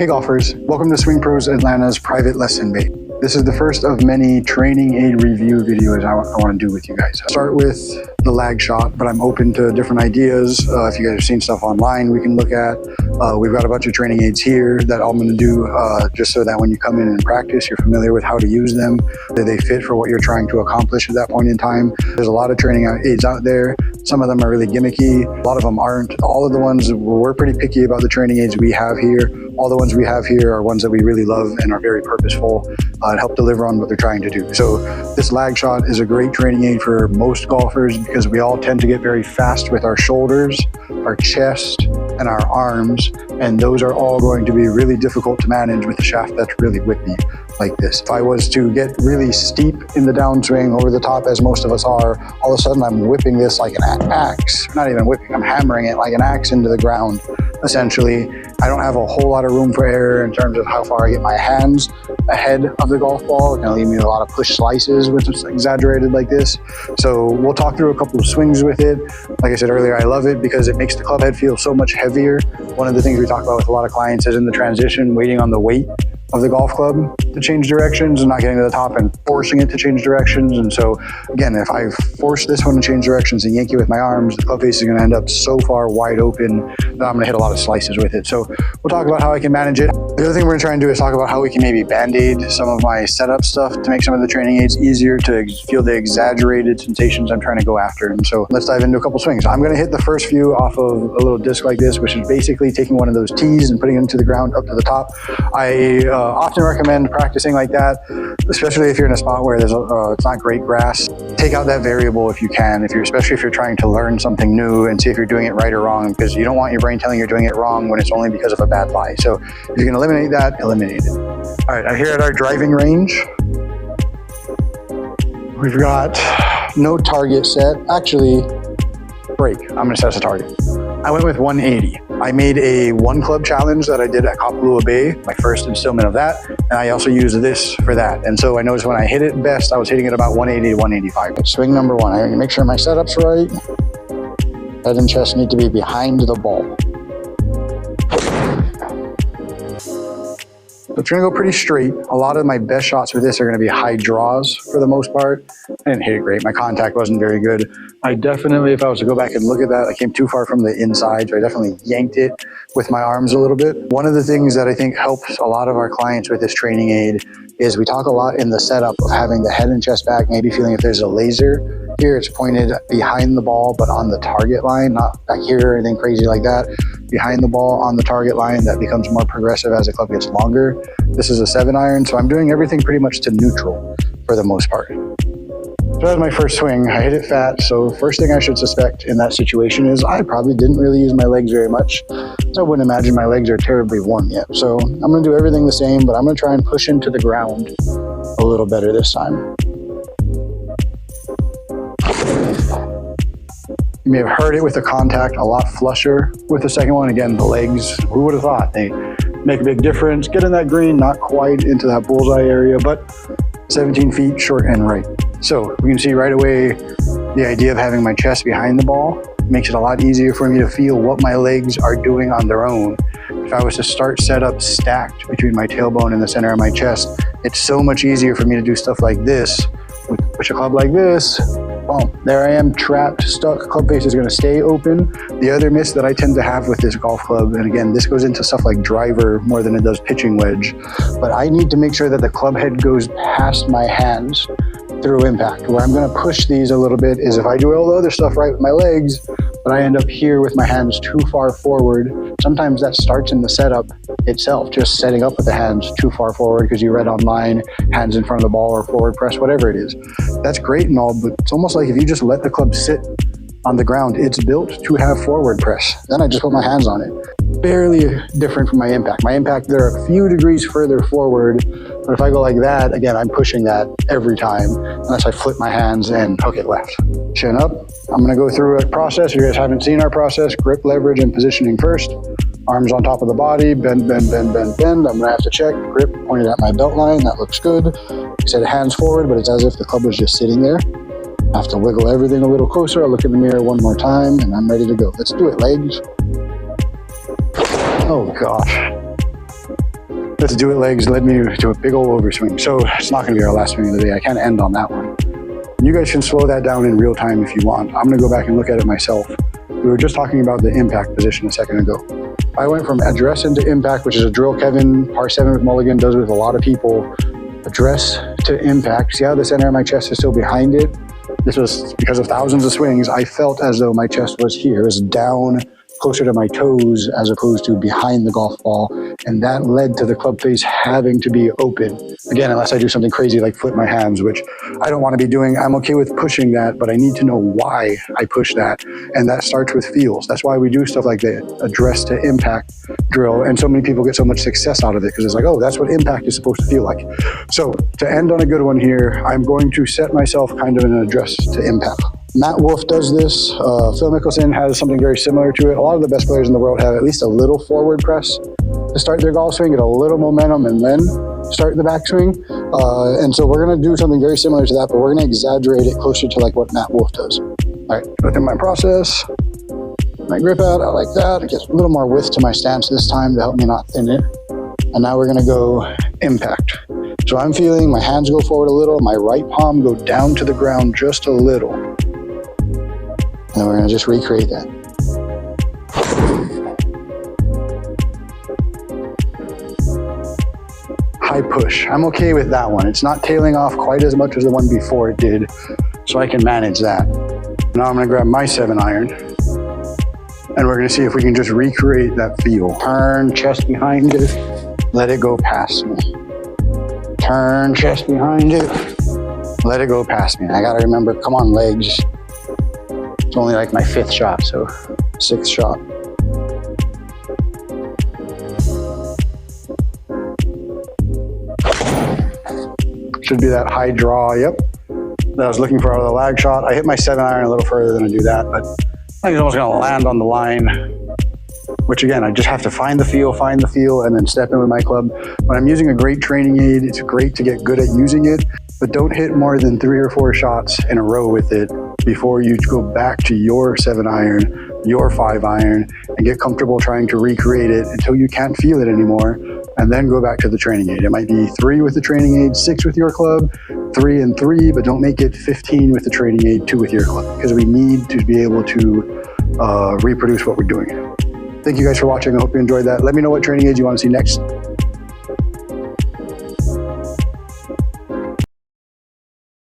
Hey golfers, welcome to Swing Pros Atlanta's private lesson bay. This is the first of many training aid review videos I want to do with you guys. I'll start with the LagShot, but I'm open to different ideas. If you guys have seen stuff online we can look at. We've got a bunch of training aids here that I'm going to do just so that when you come in and practice, you're familiar with how to use them. Do they fit for what you're trying to accomplish at that point in time? There's a lot of training aids out there. Some of them are really gimmicky. A lot of them aren't. All of the ones, we're pretty picky about the training aids we have here. All the ones we have here are ones that we really love and are very purposeful and help deliver on what they're trying to do. So this LagShot is a great training aid for most golfers because we all tend to get very fast with our shoulders, our chest, and our arms, and those are all going to be really difficult to manage with a shaft that's really whippy like this. If I was to get really steep in the downswing over the top, as most of us are, all of a sudden I'm whipping this like an axe. Not even whipping, I'm hammering it like an axe into the ground, essentially. I don't have a whole lot of room for error in terms of how far I get my hands ahead of the golf ball. It's gonna leave me a lot of push slices, which is exaggerated like this. So we'll talk through a couple of swings with it. Like I said earlier, I love it because it makes the club head feel so much heavier. One of the things we talk about with a lot of clients is in the transition, waiting on the weight of the golf club to change directions and not getting to the top and forcing it to change directions. And so again, if I force this one to change directions and yank it with my arms, the club face is going to end up so far wide open that I'm going to hit a lot of slices with it. So we'll talk about how I can manage it. The other thing we're going to try and do is talk about how we can maybe band-aid some of my setup stuff to make some of the training aids easier to feel the exaggerated sensations I'm trying to go after. And so let's dive into a couple swings. I'm going to hit the first few off of a little disc like this, which is basically taking one of those tees and putting it into the ground up to the top. I often recommend practicing like that, especially if you're in a spot where there's it's not great grass. Take out that variable if you can, especially if you're trying to learn something new and see if you're doing it right or wrong, because you don't want your brain telling you're doing it wrong when it's only because of a bad lie. So if you can eliminate that, eliminate it. All right, here at our driving range, we've got no target set. Actually, break. I'm gonna set a target. I went with 180. I made a one club challenge that I did at Kapalua Bay, my first installment of that. And I also used this for that. And so I noticed when I hit it best, I was hitting it about 180 to 185. Swing number one, I make sure my setup's right. Head and chest need to be behind the ball. So it's gonna go pretty straight. A lot of my best shots with this are gonna be high draws for the most part. I didn't hit it great. My contact wasn't very good. I definitely, if I was to go back and look at that, I came too far from the inside, so I definitely yanked it with my arms a little bit. One of the things that I think helps a lot of our clients with this training aid is we talk a lot in the setup of having the head and chest back, maybe feeling if there's a laser. Here it's pointed behind the ball, but on the target line, not back here or anything crazy like that. Behind the ball on the target line, that becomes more progressive as the club gets longer. This is a 7-iron, so I'm doing everything pretty much to neutral for the most part. So that was my first swing. I hit it fat, so first thing I should suspect in that situation is I probably didn't really use my legs very much. So I wouldn't imagine my legs are terribly warm yet. So I'm gonna do everything the same, but I'm gonna try and push into the ground a little better this time. You may have heard it with the contact a lot flusher with the second one. Again, the legs, who would have thought? They make a big difference. Get in that green, not quite into that bullseye area, but 17 feet short and right. So we can see right away the idea of having my chest behind the ball makes it a lot easier for me to feel what my legs are doing on their own. If I was to start setup stacked between my tailbone and the center of my chest, it's so much easier for me to do stuff like this. Push a club like this, boom, there I am, trapped, stuck. Club face is gonna stay open. The other miss that I tend to have with this golf club, and again, this goes into stuff like driver more than it does pitching wedge, but I need to make sure that the club head goes past my hands through impact. Where I'm gonna push these a little bit is if I do all the other stuff right with my legs, but I end up here with my hands too far forward. Sometimes that starts in the setup itself, just setting up with the hands too far forward because you read online, hands in front of the ball or forward press, whatever it is. That's great and all, but it's almost like if you just let the club sit on the ground, it's built to have forward press. Then I just put my hands on it. Barely different from my impact. My impact, they're a few degrees further forward, but if I go like that, again, I'm pushing that every time, unless I flip my hands and hook it left. Chin up. I'm gonna go through a process. If you guys haven't seen our process, grip, leverage, and positioning first. Arms on top of the body, bend, bend, bend, bend, bend. I'm gonna have to check, grip pointed at my belt line, that looks good. I said hands forward, but it's as if the club was just sitting there. I have to wiggle everything a little closer. I'll look in the mirror one more time, and I'm ready to go. Let's do it, legs. Oh gosh. let's do it legs led me to a big old overswing. So it's not gonna be our last swing of the day. I can't end on that one. You guys can slow that down in real time if you want. I'm gonna go back and look at it myself. We were just talking about the impact position a second ago. I went from address into impact, which is a drill Kevin par 7 with mulligan does with a lot of people. Address to impact. See how the center of my chest is still behind it? This was because of thousands of swings. I felt as though my chest was here, it was down closer to my toes as opposed to behind the golf ball. And that led to the club face having to be open. Again, unless I do something crazy like flip my hands, which I don't want to be doing. I'm okay with pushing that, but I need to know why I push that. And that starts with feels. That's why we do stuff like the address to impact drill. And so many people get so much success out of it because it's like, oh, that's what impact is supposed to feel like. So to end on a good one here, I'm going to set myself kind of an address to impact. Matt Wolf does this. Phil Mickelson has something very similar to it. A lot of the best players in the world have at least a little forward press to start their golf swing, get a little momentum, and then start the backswing. And so we're going to do something very similar to that, but we're going to exaggerate it closer to like what Matt Wolf does. All right, look at my process. My grip out, I like that. It gets a little more width to my stance this time to help me not thin it. And now we're going to go impact. So I'm feeling my hands go forward a little, my right palm go down to the ground just a little. And then we're going to just recreate that. High push. I'm okay with that one. It's not tailing off quite as much as the one before it did, so I can manage that. Now I'm going to grab my 7-iron, and we're going to see if we can just recreate that feel. Turn, chest behind it, let it go past me. Turn, chest behind it, let it go past me. I got to remember, come on, legs. It's only like my 5th shot, so 6th shot. Should be that high draw, yep. That I was looking for out of the lag shot. I hit my 7-iron a little further than I do that, but I think it's almost gonna land on the line, which again, I just have to find the feel, and then step in with my club. When I'm using a great training aid, it's great to get good at using it, but don't hit more than 3 or 4 shots in a row with it before you go back to your 7-iron, your 5-iron, and get comfortable trying to recreate it until you can't feel it anymore, and then go back to the training aid. It might be 3 with the training aid, 6 with your club, 3 and 3, but don't make it 15 with the training aid, 2 with your club, because we need to be able to reproduce what we're doing. Thank you guys for watching. I hope you enjoyed that. Let me know what training aids you want to see next.